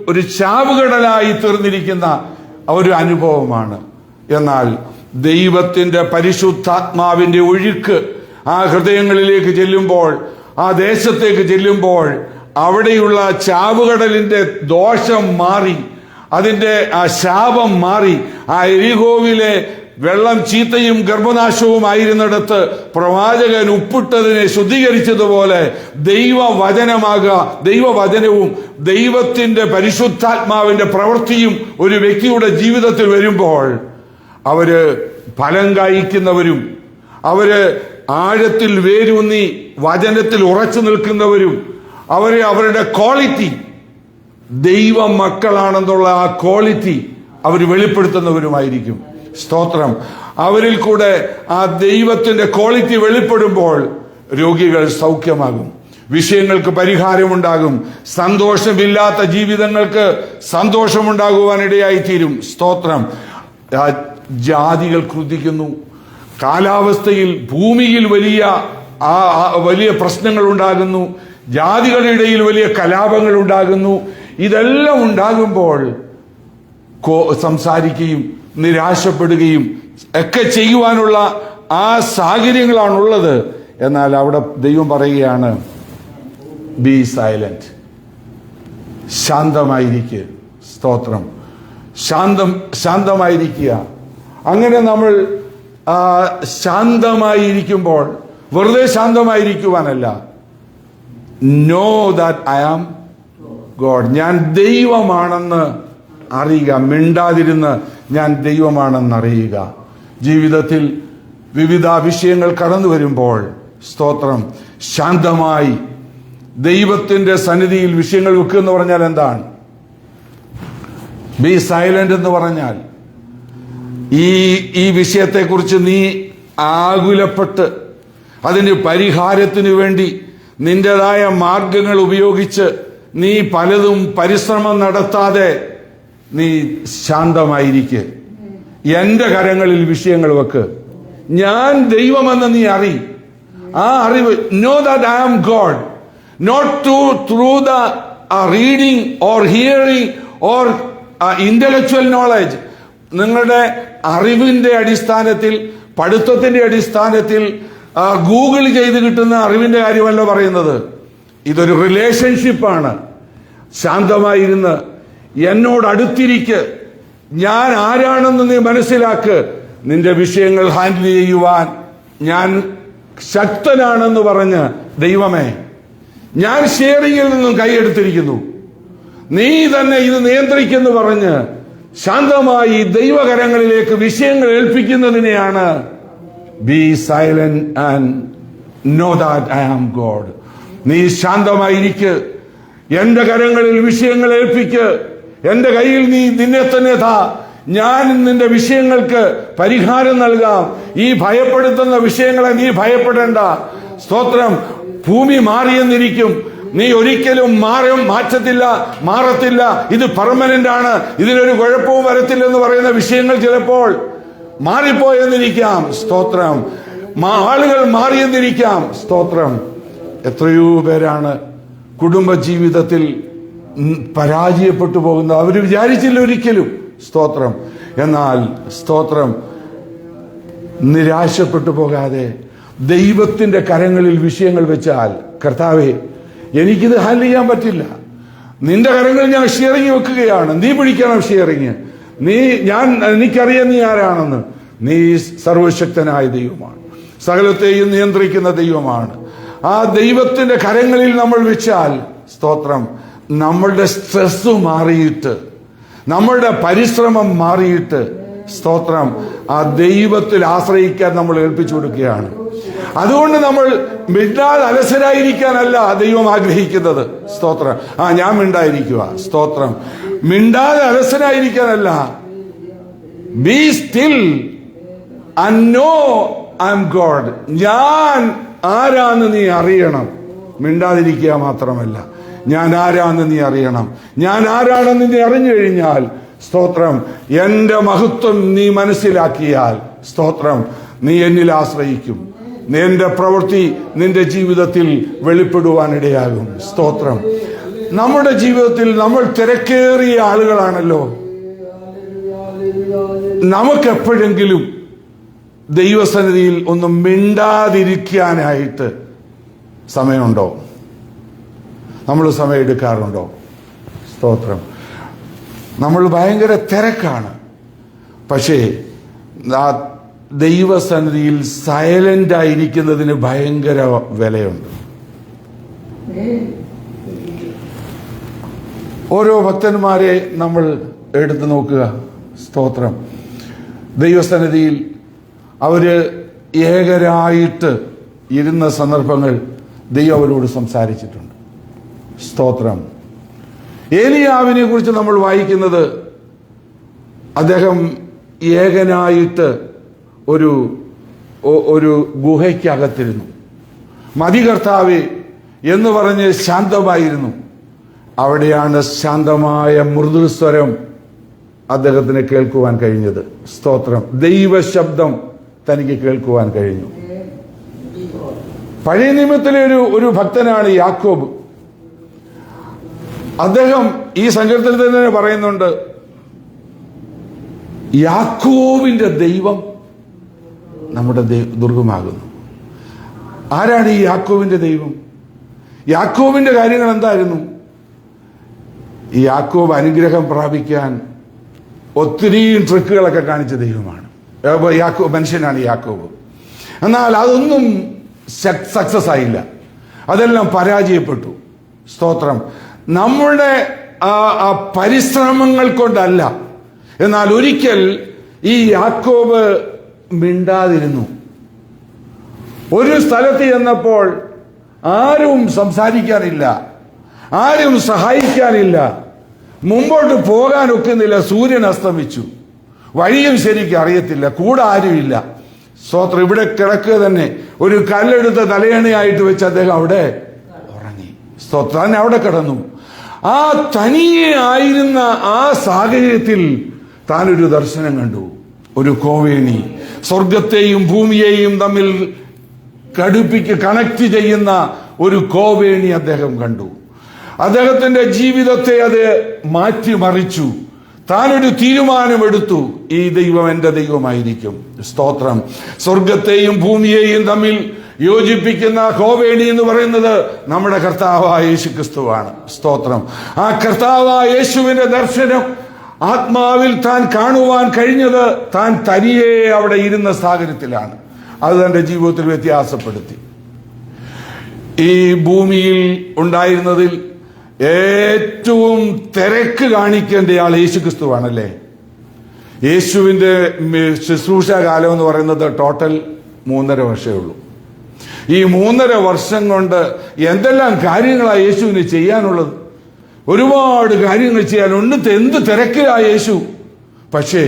ഒരു ചാവുകടലായി തീർന്നിരിക്കുന്ന ഒരു അനുഭവമാണ്. എന്നാൽ ദൈവത്തിന്റെ പരിശുദ്ധാത്മാവിന്റെ ഒഴുക്ക് ആ ഹൃദയങ്ങളിലേക്ക് ചെല്ലുമ്പോൾ, ആ ദേശത്തേക്ക് ചെല്ലുമ്പോൾ, അവിടെയുള്ള ചാവുകടലിന്റെ ദോഷം മാറി, അതിന്റെ ആ ശാപം മാറി. ആ എരിഹോവിലെ വെള്ളം ചീത്തയും ഗർഭനാശവുമായിരുന്നിടത്ത് പ്രവാചകൻ ഉപ്പിട്ടതിനെ ശുദ്ധീകരിച്ചതുപോലെ ദൈവവചനവും ദൈവത്തിന്റെ പരിശുദ്ധാത്മാവിന്റെ പ്രവൃത്തിയും ഒരു വ്യക്തിയുടെ ജീവിതത്തിൽ വരുമ്പോൾ അവര് ഫലം കായ്ക്കുന്നവരും, അവര് ആഴത്തിൽ വേരൂന്നി വചനത്തിൽ ഉറച്ചു നിൽക്കുന്നവരും, അവരുടെ ക്വാളിറ്റി, ദൈവ മക്കളാണെന്നുള്ള ആ ക്വാളിറ്റി അവർ വെളിപ്പെടുത്തുന്നവരുമായിരിക്കും. സ്തോത്രം. അവരിൽ കൂടെ ആ ദൈവത്തിന്റെ ക്വാളിറ്റി വെളിപ്പെടുമ്പോൾ രോഗികൾ സൗഖ്യമാകും, വിഷയങ്ങൾക്ക് പരിഹാരമുണ്ടാകും, സന്തോഷമില്ലാത്ത ജീവിതങ്ങൾക്ക് സന്തോഷമുണ്ടാകുവാനിടയായി തീരും. സ്തോത്രം. ജാതികൾ ക്രുദ്ധിക്കുന്നു. കാലാവസ്ഥയിൽ, ഭൂമിയിൽ വലിയ പ്രശ്നങ്ങൾ ഉണ്ടാകുന്നു. ജാതികളുടെ ഇടയിൽ വലിയ കലാപങ്ങൾ ഉണ്ടാകുന്നു. ഇതെല്ലാം ഉണ്ടാകുമ്പോൾ സംസാരിക്കുകയും നിരാശപ്പെടുകയും ഒക്കെ ചെയ്യുവാനുള്ള ആ സാഹചര്യങ്ങളാണുള്ളത്. എന്നാൽ അവിടെ ദൈവം പറയുകയാണ്, ബി സൈലന്റ്, ശാന്തമായിരിക്കുക. സ്തോത്രം. ശാന്തമായിരിക്കുക. അങ്ങനെ നമ്മൾ ശാന്തമായിരിക്കുമ്പോൾ വെറുതെ ശാന്തമായിരിക്കുവാനല്ല, know that I am God, ഞാൻ ദൈവമാണെന്ന് അറിയുക. മിണ്ടാതിരുന്ന് ഞാൻ ദൈവമാണെന്ന് അറിയുക. ജീവിതത്തിൽ വിവിധ വിഷയങ്ങൾ കടന്നു വരുമ്പോൾ, സ്തോത്രം, ശാന്തമായി ദൈവത്തിന്റെ സന്നിധിയിൽ വിഷയങ്ങൾ വെക്കുക എന്ന് പറഞ്ഞാൽ എന്താണ്? ബി സൈലന്റ് എന്ന് പറഞ്ഞാൽ ഈ വിഷയത്തെക്കുറിച്ച് നീ ആകുലപ്പെട്ട് അതിന് പരിഹാരത്തിനു വേണ്ടി നിന്റേതായ മാർഗങ്ങൾ ഉപയോഗിച്ച് നീ പലതും പരിശ്രമം നടത്താതെ നീ ശാന്തമായിരിക്കുക. എന്റെ കരങ്ങളിൽ വിഷയങ്ങൾ വെക്ക്. ഞാൻ ദൈവമെന്ന് നീ ആ അറിവ്, know that I am God, not through the reading or hearing or intellectual knowledge. നിങ്ങളുടെ അറിവിന്റെ അടിസ്ഥാനത്തിൽ, പഠിത്തത്തിന്റെ അടിസ്ഥാനത്തിൽ ഗൂഗിൾ ചെയ്ത് കിട്ടുന്ന അറിവിന്റെ കാര്യമല്ല പറയുന്നത്. ഇതൊരു റിലേഷൻഷിപ്പാണ്. ശാന്തമായിരുന്ന് എന്നോട് അടുത്തിരിക്ക്, ഞാൻ ആരാണെന്ന് നീ മനസ്സിലാക്ക്, നിന്റെ വിഷയങ്ങൾ ഹാൻഡിൽ ചെയ്യുവാൻ ഞാൻ ശക്തനാണെന്ന് പറഞ്ഞ്, ദൈവമേ ഞാൻ ഷെയറിങ്ങിൽ നിന്നും കൈയെടുത്തിരിക്കുന്നു, നീ തന്നെ ഇത് നിയന്ത്രിക്കുന്നു പറഞ്ഞ് ശാന്തമായി ദൈവകരങ്ങളിലേക്ക് വിഷയങ്ങൾ ഏൽപ്പിക്കുന്നതിനെയാണ് be silent and know that I am God. നീ ശാന്തമായിരിക്ക്, എന്റെ കരങ്ങളിൽ വിഷയങ്ങൾ ഏൽപ്പിക്ക്, എന്റെ കയ്യിൽ നീ നിന്നെ തന്നെ താ, ഞാൻ നിന്റെ വിഷയങ്ങൾക്ക് പരിഹാരം നൽകാം. ഈ ഭയപ്പെടുത്തുന്ന വിഷയങ്ങളെ നീ ഭയപ്പെടേണ്ട. സ്തോത്രം. ഭൂമി മാറിയെന്നിരിക്കും, നീ ഒരിക്കലും മാറത്തില്ല, ഇത് പെർമനന്റ് ആണ്, ഇതിനൊരു കുഴപ്പവും വരത്തില്ലെന്ന് പറയുന്ന വിഷയങ്ങൾ ചിലപ്പോൾ മാറിപ്പോയെന്നിരിക്കാം. സ്തോത്രം. ആളുകൾ മാറിയെന്നിരിക്കാം. സ്തോത്രം. എത്രയോ പേരാണ് കുടുംബജീവിതത്തിൽ പരാജയപ്പെട്ടു പോകുന്നത്. അവർ വിചാരിച്ചില്ല ഒരിക്കലും. സ്തോത്രം. എന്നാൽ സ്തോത്രം, നിരാശപ്പെട്ടു പോകാതെ ദൈവത്തിന്റെ കരങ്ങളിൽ വിഷയങ്ങൾ വെച്ചാൽ, കർത്താവേ എനിക്കിത് ഹാൻഡിൽ ചെയ്യാൻ പറ്റില്ല, നിന്റെ കരങ്ങളിൽ ഞാൻ ഷെയറിങ് വെക്കുകയാണ്, നീ പിടിക്കണം ഷെയറിങ്. എനിക്കറിയാം നീ ആരാണെന്ന്. നീ സർവശക്തനായ ദൈവമാണ്, സകലത്തെയും നിയന്ത്രിക്കുന്ന ദൈവമാണ്. ആ ദൈവത്തിന്റെ കരങ്ങളിൽ നമ്മൾ വെച്ചാൽ, സ്തോത്രം, നമ്മളുടെ സ്ട്രെസ് മാറിയിട്ട്, നമ്മളുടെ പരിശ്രമം മാറിയിട്ട്, സ്തോത്രം, ആ ദൈവത്തിൽ ആശ്രയിക്കാൻ നമ്മൾ ഏൽപ്പിച്ചു കൊടുക്കുകയാണ്. അതുകൊണ്ട് നമ്മൾ മിണ്ടാതെ അലസരായിരിക്കാനല്ല ദൈവം ആഗ്രഹിക്കുന്നത്. സ്തോത്രം. ഞാൻ മിണ്ടായിരിക്കുക. സ്തോത്രം. മിണ്ടാതെ അലസരായിരിക്കാനല്ല. Be still and know I am God. ഞാൻ ആരാന്ന് നീ അറിയണം. മിണ്ടാതിരിക്കുക മാത്രമല്ല, ഞാൻ ആരാന്ന് നീ അറിയണം. ഞാൻ ആരാണെന്ന് നീ അറിഞ്ഞു കഴിഞ്ഞാൽ, സ്തോത്രം, എന്റെ മഹത്വം നീ മനസ്സിലാക്കിയാൽ, സ്തോത്രം, നീ എന്നിൽ ആശ്രയിക്കും. എന്റെ പ്രവൃത്തി നിന്റെ ജീവിതത്തിൽ വെളിപ്പെടുവാനിടയാകും. സ്തോത്രം. നമ്മുടെ ജീവിതത്തിൽ നമ്മൾ തിരക്കേറിയ ആളുകളാണല്ലോ. നമുക്കെപ്പോഴെങ്കിലും ദൈവസന്നിധിയിൽ ഒന്നും മിണ്ടാതിരിക്കാനായിട്ട് സമയമുണ്ടോ? നമ്മൾ സമയം എടുക്കാറുണ്ടോ? സ്തോത്രം. നമ്മൾ ഭയങ്കര തിരക്കാണ്. പക്ഷേ ആ ദൈവസന്നിധിയിൽ സൈലന്റ് ആയിരിക്കുന്നതിന് ഭയങ്കര വിലയുണ്ട്. ഓരോ ഭക്തന്മാരെ നമ്മൾ എടുത്തു നോക്കുക. സ്തോത്രം. ദൈവസന്നിധിയിൽ അവര് ഏകരായിട്ട് ഇരുന്ന സന്ദർഭങ്ങൾ ദൈവം അവരോട് സംസാരിച്ചിട്ടുണ്ട്. സ്തോത്രം. ഏലിയാവിനെ കുറിച്ച് നമ്മൾ വായിക്കുന്നത്, അദ്ദേഹം ഏകനായിട്ട് ഒരു ഗുഹയ്ക്കകത്തിരുന്നു. മതി കർത്താവേ എന്ന് പറഞ്ഞ് ശാന്തമായിരുന്നു. അവിടെയാണ് ശാന്തമായ മൃദുസ്വരം അദ്ദേഹത്തിന് കേൾക്കുവാൻ കഴിഞ്ഞത്. സ്തോത്രം. ദൈവശബ്ദം തനിക്ക് കേൾക്കുവാൻ കഴിഞ്ഞു. പഴയ നിയമത്തിലെ ഒരു ഭക്തനാണ് യാക്കോബ്. അദ്ദേഹം ഈ സങ്കീർത്തനത്തിൽ തന്നെ പറയുന്നുണ്ട്, യാക്കോബിന്റെ ദൈവം നമ്മുടെ ദുർഗമാകുന്നു. ആരാണ് ഈ യാക്കോബിന്റെ ദൈവം? യാക്കോബിന്റെ കാര്യങ്ങൾ എന്തായിരുന്നു? ഈ യാക്കോബ് അനുഗ്രഹം പ്രാപിക്കാൻ ഒത്തിരി ട്രിക്കുകളൊക്കെ കാണിച്ച ദൈവമാണ്. മനുഷ്യനാണ് യാക്കോബ്. എന്നാൽ അതൊന്നും സക്സസ് ആയില്ല. അതെല്ലാം പരാജയപ്പെട്ടു. സ്തോത്രം. നമ്മുടെ പരിശ്രമങ്ങൾ കൊണ്ടല്ല. എന്നാൽ ഒരിക്കൽ ഈ യാക്കോബ് മിണ്ടാതിരുന്നു. ഒരു സ്ഥലത്ത് ചെന്നപ്പോൾ ആരും സംസാരിക്കാനില്ല, ആരും സഹായിക്കാനില്ല, മുമ്പോട്ട് പോകാൻ ഒക്കുന്നില്ല. സൂര്യൻ അസ്തമിച്ചു, വഴിയും ശരിക്കും അറിയത്തില്ല, കൂടെ ആരുമില്ല. സ്തോത്രം. ഇവിടെ കിടക്കുക തന്നെ. ഒരു കല്ലെടുത്ത് തലയണയായിട്ട് വെച്ച് അദ്ദേഹം അവിടെ ഉറങ്ങി. സ്തോത്രം. തന്നെ അവിടെ കിടന്നു. ആ തനിയെ ആയിരുന്ന ആ സാഹചര്യത്തിൽ താനൊരു ദർശനം കണ്ടു. ഒരു കോവേണി, സ്വർഗത്തെയും ഭൂമിയെയും തമ്മിൽ കണക്ട് ചെയ്യുന്ന ഒരു കോവേണി അദ്ദേഹം കണ്ടു. അദ്ദേഹത്തിന്റെ ജീവിതത്തെ അത് മാറ്റിമറിച്ചു. താനൊരു തീരുമാനമെടുത്തു, ഈ ദൈവം എന്റെ ദൈവമായിരിക്കും. സ്തോത്രം. സ്വർഗത്തെയും ഭൂമിയെയും തമ്മിൽ യോജിപ്പിക്കുന്ന കോവേണി എന്ന് പറയുന്നത് നമ്മുടെ കർത്താവായ യേശു ക്രിസ്തുവാണ്. സ്തോത്രം. ആ കർത്താവായ യേശുവിന്റെ ദർശനം ആത്മാവിൽ താൻ കാണുവാൻ കഴിഞ്ഞത് താൻ തനിയെ അവിടെ ഇരുന്ന സാഹചര്യത്തിലാണ്. അത് തന്റെ ജീവിതത്തിൽ വ്യത്യാസപ്പെടുത്തി. ഈ ഭൂമിയിൽ ഉണ്ടായിരുന്നതിൽ ഏറ്റവും തിരക്ക് കാണിക്കേണ്ടയാൾ യേശുക്രിസ്തുവാണല്ലേ. യേശുവിന്റെ ശുശ്രൂഷ കാലം എന്ന് പറയുന്നത് ടോട്ടൽ 3.5 വർഷമേ ഉള്ളൂ. ഈ 3.5 വർഷം കൊണ്ട് എന്തെല്ലാം കാര്യങ്ങളാണ് യേശുവിന് ചെയ്യാനുള്ളത്. ഒരുപാട് കാര്യങ്ങൾ ചെയ്യാനുണ്ട്. എന്ത് തിരക്കിലാ യേശു. പക്ഷേ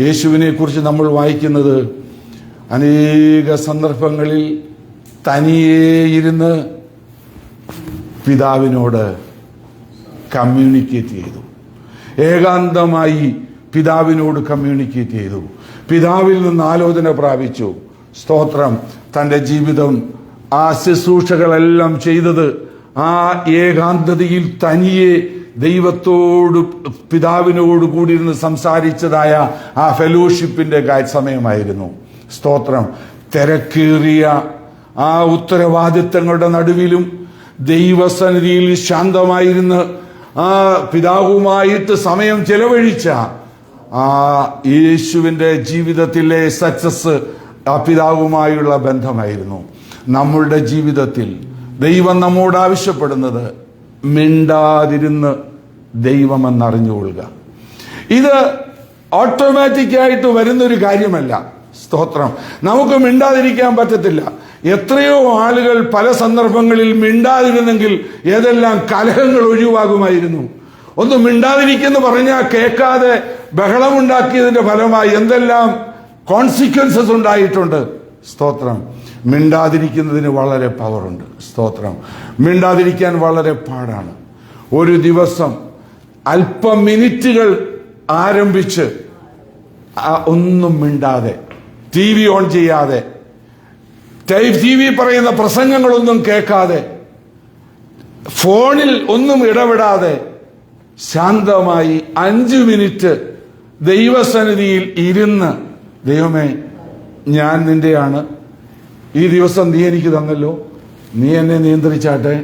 യേശുവിനെ കുറിച്ച് നമ്മൾ വായിക്കുന്നത് അനേക സന്ദർഭങ്ങളിൽ തനിയേ ഇരുന്ന് പിതാവിനോട് കമ്മ്യൂണിക്കേറ്റ് ചെയ്തു. ഏകാന്തമായി പിതാവിനോട് കമ്മ്യൂണിക്കേറ്റ് ചെയ്തു. പിതാവിൽ നിന്ന് ആലോചന പ്രാപിച്ചു. സ്തോത്രം. തൻ്റെ ജീവിതം ആ ശുശ്രൂഷകളെല്ലാം ചെയ്തത് ആ ഏകാന്തതയിൽ തനിയെ ദൈവത്തോട് പിതാവിനോട് കൂടിയിരുന്ന് സംസാരിച്ചതായ ആ ഫെലോഷിപ്പിന്റെ സമയമായിരുന്നു. സ്തോത്രം. തിരക്കേറിയ ആ ഉത്തരവാദിത്തങ്ങളുടെ നടുവിലും ദൈവസന്നിധിയിൽ ശാന്തമായിരുന്ന് ആ പിതാവുമായിട്ട് സമയം ചെലവഴിച്ച ആ യേശുവിന്റെ ജീവിതത്തിലെ സക്സസ് ആ പിതാവുമായുള്ള ബന്ധമായിരുന്നു. നമ്മളുടെ ജീവിതത്തിൽ ദൈവം നമ്മോട് ആവശ്യപ്പെടുന്നത് മിണ്ടാതിരുന്ന് ദൈവമെന്നറിഞ്ഞുകൊള്ളുക. ഇത് ഓട്ടോമാറ്റിക്കായിട്ട് വരുന്നൊരു കാര്യമല്ല. സ്തോത്രം. നമുക്ക് മിണ്ടാതിരിക്കാൻ പറ്റത്തില്ല. എത്രയോ ആളുകൾ പല സന്ദർഭങ്ങളിൽ മിണ്ടാതിരുന്നെങ്കിൽ ഏതെല്ലാം കലഹങ്ങൾ ഒഴിവാകുമായിരുന്നു. ഒന്ന് മിണ്ടാതിരിക്കെന്ന് പറഞ്ഞാൽ കേൾക്കാതെ ബഹളമുണ്ടാക്കിയതിന്റെ ഫലമായി എന്തെല്ലാം കോൺസിക്വൻസസ് ഉണ്ടായിട്ടുണ്ട്. സ്തോത്രം. മിണ്ടാതിരിക്കുന്നതിന് വളരെ പവറുണ്ട്. സ്തോത്രം. മിണ്ടാതിരിക്കാൻ വളരെ പാടാണ്. ഒരു ദിവസം അല്പം മിനിറ്റുകൾ ആരംഭിച്ച് ഒന്നും മിണ്ടാതെ, TV ഓൺ ചെയ്യാതെ, TV പറയുന്ന പ്രസംഗങ്ങളൊന്നും കേൾക്കാതെ, ഫോണിൽ ഒന്നും ഇടപെടാതെ ശാന്തമായി 5 മിനിറ്റ് ദൈവസന്നിധിയിൽ ഇരുന്ന്, ദൈവമേ ഞാൻ നിന്റെയാണ്, ഈ ദിവസം നീ എനിക്ക് തന്നല്ലോ, നീ എന്നെ നിയന്ത്രിച്ചാട്ടെ,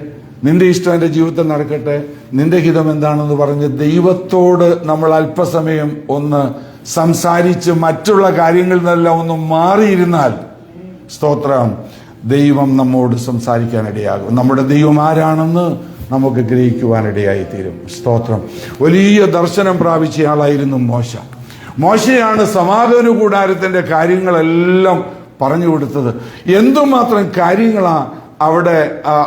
നിന്റെ ഇഷ്ടം എൻ്റെ ജീവിതത്തിൽ നടക്കട്ടെ, നിന്റെ ഹിതം എന്താണെന്ന് പറഞ്ഞ് ദൈവത്തോട് നമ്മൾ അല്പസമയം ഒന്ന് സംസാരിച്ച് മറ്റുള്ള കാര്യങ്ങളിൽ നിന്നെല്ലാം ഒന്ന് മാറിയിരുന്നാൽ, സ്തോത്രം, ദൈവം നമ്മോട് സംസാരിക്കാനിടയാകും. നമ്മുടെ ദൈവം ആരാണെന്ന് നമുക്ക് ഗ്രഹിക്കുവാനിടയായിത്തീരും. സ്തോത്രം. വലിയ ദർശനം പ്രാപിച്ച ആളായിരുന്നു മോശയാണ് സമാഗമന കൂടാരത്തിന്റെ കാര്യങ്ങളെല്ലാം പറഞ്ഞു കൊടുത്തത്. എന്തുമാത്രം കാര്യങ്ങളാ അവിടെ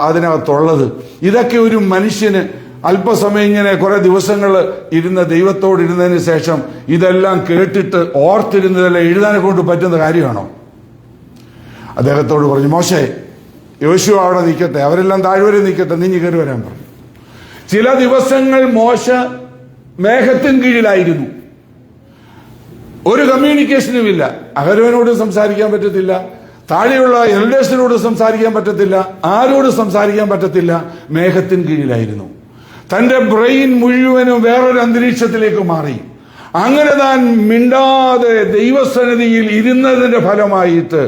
അതിനകത്തുള്ളത്. ഇതൊക്കെ ഒരു മനുഷ്യന് അല്പസമയം ഇങ്ങനെ കുറെ ദിവസങ്ങൾ ഇരുന്ന് ദൈവത്തോട് ഇരുന്നതിന് ശേഷം ഇതെല്ലാം കേട്ടിട്ട് ഓർത്തിരുന്നതെല്ലാം എഴുതാനെ കൊണ്ട് പറ്റുന്ന കാര്യമാണോ? അദ്ദേഹത്തോട് പറഞ്ഞു, മോശേ, യോശുവ അവിടെ നിൽക്കട്ടെ, അവരെല്ലാം താഴ്വരെ നിൽക്കട്ടെ, നീ കയറി വരാൻ പറഞ്ഞു. ചില ദിവസങ്ങൾ മോശ മേഘത്തിൻ കീഴിലായിരുന്നു. ഒരു കമ്മ്യൂണിക്കേഷനും ഇല്ല. അഹരോനോട് സംസാരിക്കാൻ പറ്റത്തില്ല, താഴെയുള്ള എൽഡേഴ്സിനോട് സംസാരിക്കാൻ പറ്റത്തില്ല, ആരോട് സംസാരിക്കാൻ പറ്റത്തില്ല. മേഘത്തിൻ കീഴിലായിരുന്നു. തന്റെ ബ്രെയിൻ മുഴുവനും വേറൊരു അന്തരീക്ഷത്തിലേക്ക് മാറി. അങ്ങനെ താൻ മിണ്ടാതെ ദൈവസന്നിധിയിൽ ഇരുന്നതിന്റെ ഫലമായിട്ട്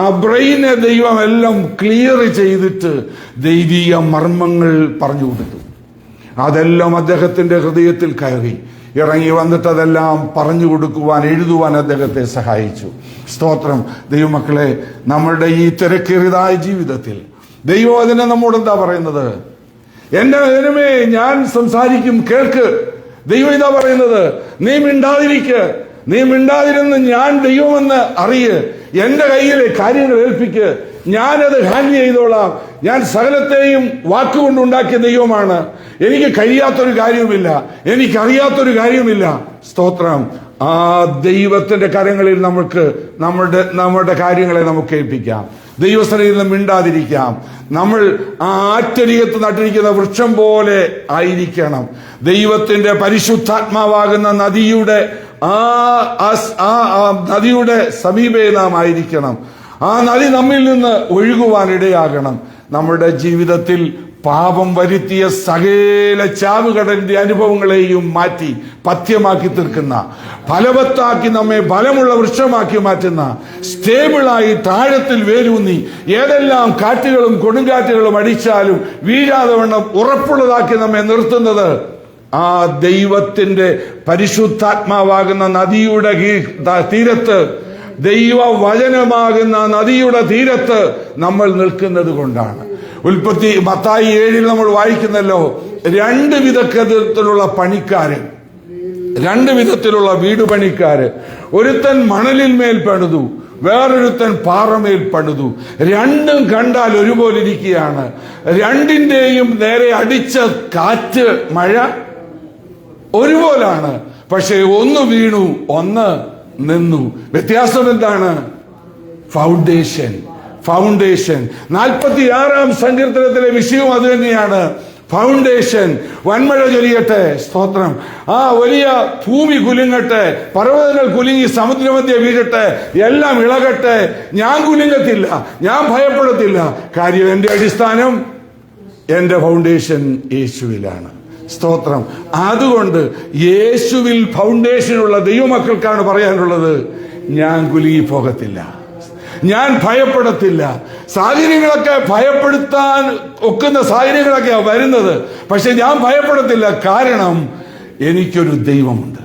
ആ ബ്രെയിനെ ദൈവം എല്ലാം ക്ലിയർ ചെയ്തിട്ട് ദൈവീയ മർമ്മങ്ങൾ പറഞ്ഞു കൊടുത്തു. അതെല്ലാം അദ്ദേഹത്തിന്റെ ഹൃദയത്തിൽ കയറി ഇറങ്ങി വന്നിട്ട് അതെല്ലാം പറഞ്ഞു കൊടുക്കുവാൻ, എഴുതുവാൻ അദ്ദേഹത്തെ സഹായിച്ചു. സ്തോത്രം. ദൈവമക്കളെ, നമ്മളുടെ ഈ തിരക്കേറിയതായ ജീവിതത്തിൽ ദൈവം അതിനെ നമ്മോട് എന്താ പറയുന്നത്? എന്റെ ദൈവമേ, ഞാൻ സംസാരിക്കും, കേൾക്ക്. ദൈവം ഇതാ പറയുന്നത്, നീ മിണ്ടാതിരിക്ക്, നീ മിണ്ടാതിരുന്ന് ഞാൻ ദൈവമെന്ന് അറിയ്, എന്റെ കയ്യിൽ കാര്യങ്ങൾ ഏൽപ്പിക്ക്, ഞാനത് ഹാൻഡിൽ ചെയ്തോളാം. ഞാൻ സകലത്തെയും വാക്കുകൊണ്ടുണ്ടാക്കിയ ദൈവമാണ്. എനിക്ക് കഴിയാത്തൊരു കാര്യവുമില്ല, എനിക്കറിയാത്തൊരു കാര്യവുമില്ല. സ്തോത്രം. ആ ദൈവത്തിന്റെ കരങ്ങളിൽ നമുക്ക് നമ്മുടെ കാര്യങ്ങളെ നമുക്ക് ഏൽപ്പിക്കാം. ദൈവസന്നിധിയിൽ നിന്ന് മിണ്ടാതിരിക്കാം. നമ്മൾ ആ ആറ്റരികത്ത് നട്ടിരിക്കുന്ന വൃക്ഷം പോലെ ആയിരിക്കണം. ദൈവത്തിന്റെ പരിശുദ്ധാത്മാവാകുന്ന നദിയുടെ നദിയുടെ സമീപേ നാം ആയിരിക്കണം. ആ നദി നമ്മിൽ നിന്ന് ഒഴുകുവാൻ ഇടയാകണം. നമ്മുടെ ജീവിതത്തിൽ പാപം വരുത്തിയ സകല ചാവുകടലിന്റെ അനുഭവങ്ങളെയും മാറ്റി പഥ്യമാക്കി തീർക്കുന്ന, ഫലവത്താക്കി നമ്മെ ബലമുള്ള വൃക്ഷമാക്കി മാറ്റുന്ന, സ്റ്റേബിളായി താഴത്തിൽ വേരൂന്നി ഏതെല്ലാം കാറ്റുകളും കൊടുങ്കാറ്റുകളും അടിച്ചാലും വീഴാതെ വണ്ണം ഉറപ്പുള്ളതാക്കി നമ്മെ നിർത്തുന്നത് ആ ദൈവത്തിന്റെ പരിശുദ്ധാത്മാവാകുന്ന നദിയുടെ തീരത്ത്, ദൈവവചനമാകുന്ന നദിയുടെ തീരത്ത് നമ്മൾ നിൽക്കുന്നത് കൊണ്ടാണ്. ഉൽപ്പത്തി മത്തായി 7 നമ്മൾ വായിക്കുന്നല്ലോ, 2 വിധത്തിലുള്ള പണിക്കാര്, 2 വിധത്തിലുള്ള വീട് പണിക്കാര്. ഒരുത്തൻ മണലിൽ മേൽ പണിതു, വേറൊരുത്തൻ പാറമേൽ പണിതു. രണ്ടും കണ്ടാൽ ഒരുപോലെ ഇരിക്കുകയാണ്. രണ്ടിന്റെയും നേരെ അടിച്ച കാറ്റ്, മഴ ഒരുപോലാണ്. പക്ഷെ ഒന്ന് വീണു, ഒന്ന് നിന്നു. വ്യത്യാസം എന്താണ്? ഫൗണ്ടേഷൻ. 46-ാം സങ്കീർത്തനത്തിലെ വിഷയം അത് തന്നെയാണ്. ഫൗണ്ടേഷൻ. വൻമഴ ചൊരിയട്ടെ, സ്തോത്രം. ആ വലിയ ഭൂമി കുലുങ്ങട്ടെ, പർവ്വതങ്ങൾ കുലുങ്ങി സമുദ്രമധ്യ വീഴട്ടെ, എല്ലാം ഇളകട്ടെ, ഞാൻ കുലുങ്ങത്തില്ല, ഞാൻ ഭയപ്പെടത്തില്ല. കാര്യം എന്റെ അടിസ്ഥാനം, എന്റെ ഫൗണ്ടേഷൻ യേശുവിലാണ്. സ്തോത്രം. അതുകൊണ്ട് യേശുവിൽ ഫൗണ്ടേഷനുള്ള ദൈവമക്കൾക്കാണ് പറയാനുള്ളത്, ഞാൻ കുലുങ്ങി പോകത്തില്ല, ഞാൻ ഭയപ്പെടത്തില്ല. സാഹചര്യങ്ങളൊക്കെ ഭയപ്പെടുത്താൻ ഒക്കുന്ന സാഹചര്യങ്ങളൊക്കെയാണ് വരുന്നത്, പക്ഷെ ഞാൻ ഭയപ്പെടത്തില്ല. കാരണം എനിക്കൊരു ദൈവമുണ്ട്.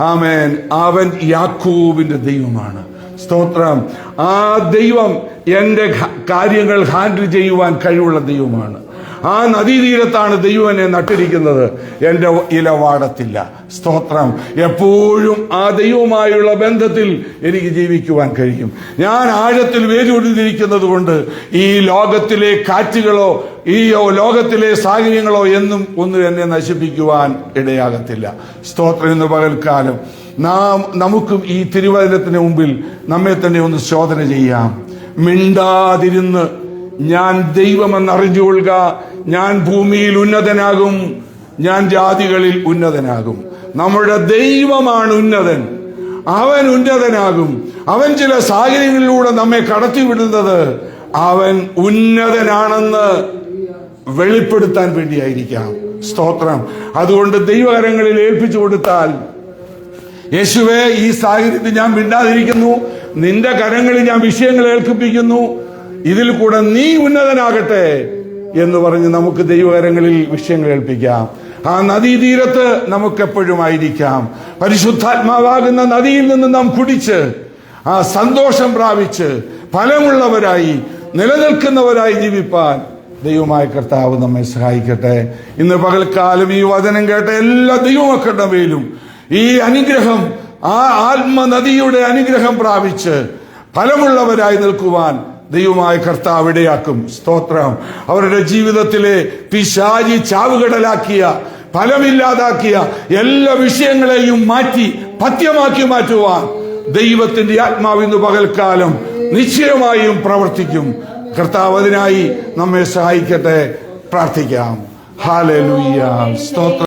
ആമേൻ. അവൻ യാക്കോബിന്റെ ദൈവമാണ്. സ്തോത്രം. ആ ദൈവം എന്റെ കാര്യങ്ങൾ ഹാൻഡിൽ ചെയ്യുവാൻ കഴിവുള്ള ദൈവമാണ്. ആ നദീതീരത്താണ് ദൈവം എന്നെ നട്ടിരിക്കുന്നത്. എന്റെ ഇല വാടത്തില്ല. സ്തോത്രം. എപ്പോഴും ആ ദൈവവുമായുള്ള ബന്ധത്തിൽ എനിക്ക് ജീവിക്കുവാൻ കഴിയും. ഞാൻ ആഴത്തിൽ വേരൂന്നിരിക്കുന്നത് കൊണ്ട് ഈ ലോകത്തിലെ കാറ്റുകളോ ഈ ലോകത്തിലെ സാഹചര്യങ്ങളോ എന്നും ഒന്നും എന്നെ നശിപ്പിക്കുവാൻ ഇടയാകത്തില്ല. സ്തോത്രം. ഇന്ന് പകൽക്കാലം നമുക്കും ഈ തിരുവചനത്തിന് മുമ്പിൽ നമ്മെ തന്നെ ഒന്ന് ശോധന ചെയ്യാം. മിണ്ടാതിരുന്ന് ഞാൻ ദൈവമെന്നറിഞ്ഞുകൊള്ളുക, ഞാൻ ഭൂമിയിൽ ഉന്നതനാകും, ഞാൻ ജാതികളിൽ ഉന്നതനാകും. നമ്മുടെ ദൈവമാണ് ഉന്നതൻ. അവൻ ഉന്നതനാകും. അവൻ ചില സാഹചര്യങ്ങളിലൂടെ നമ്മെ കടത്തിവിടുന്നത് അവൻ ഉന്നതനാണെന്ന് വെളിപ്പെടുത്താൻ വേണ്ടിയായിരിക്കാം. സ്തോത്രം. അതുകൊണ്ട് ദൈവകരങ്ങളിൽ ഏൽപ്പിച്ചു കൊടുത്താൽ, യേശുവേ, ഈ സാഹചര്യത്തിൽ ഞാൻ മിണ്ടാതിരിക്കുന്നു, നിന്റെ കരങ്ങളിൽ ഞാൻ വിഷയങ്ങൾ ഏൽപ്പിക്കുന്നു, ഇതിൽ കൂടെ നീ ഉന്നതനാകട്ടെ എന്ന് പറഞ്ഞ് നമുക്ക് ദൈവകരങ്ങളിൽ വിഷയങ്ങൾ ഏൽപ്പിക്കാം. ആ നദീതീരത്ത് നമുക്കെപ്പോഴും ആയിരിക്കാം. പരിശുദ്ധാത്മാവാകുന്ന നദിയിൽ നിന്ന് നാം കുടിച്ച് ആ സന്തോഷം പ്രാപിച്ച് ഫലമുള്ളവരായി നിലനിൽക്കുന്നവരായി ജീവിപ്പാൻ ദൈവമായ കർത്താവ് നമ്മെ സഹായിക്കട്ടെ. ഇന്ന് പകൽക്കാലം ഈ വചനം കേട്ട എല്ലാ ദൈവമക്കളുടെ മേലും ഈ അനുഗ്രഹം, ആ ആത്മനദിയുടെ അനുഗ്രഹം പ്രാപിച്ച് ഫലമുള്ളവരായി നിൽക്കുവാൻ ദൈവമായ കർത്താവ് ഇടയാക്കും. സ്തോത്രം. അവരുടെ ജീവിതത്തിലെ പിശാചി ചാവുകടലാക്കിയ, ഫലമില്ലാതാക്കിയ എല്ലാ വിഷയങ്ങളെയും മാറ്റി പഥ്യമാക്കി മാറ്റുവാൻ ദൈവത്തിന്റെ ആത്മാവ് ഇന്ന് പകൽക്കാലം നിശ്ചയമായും പ്രവർത്തിക്കും. കർത്താവ് അതിനായി നമ്മെ സഹായിക്കട്ടെ. പ്രാർത്ഥിക്കാം. ഹല്ലേലൂയ. സ്തോത്രം.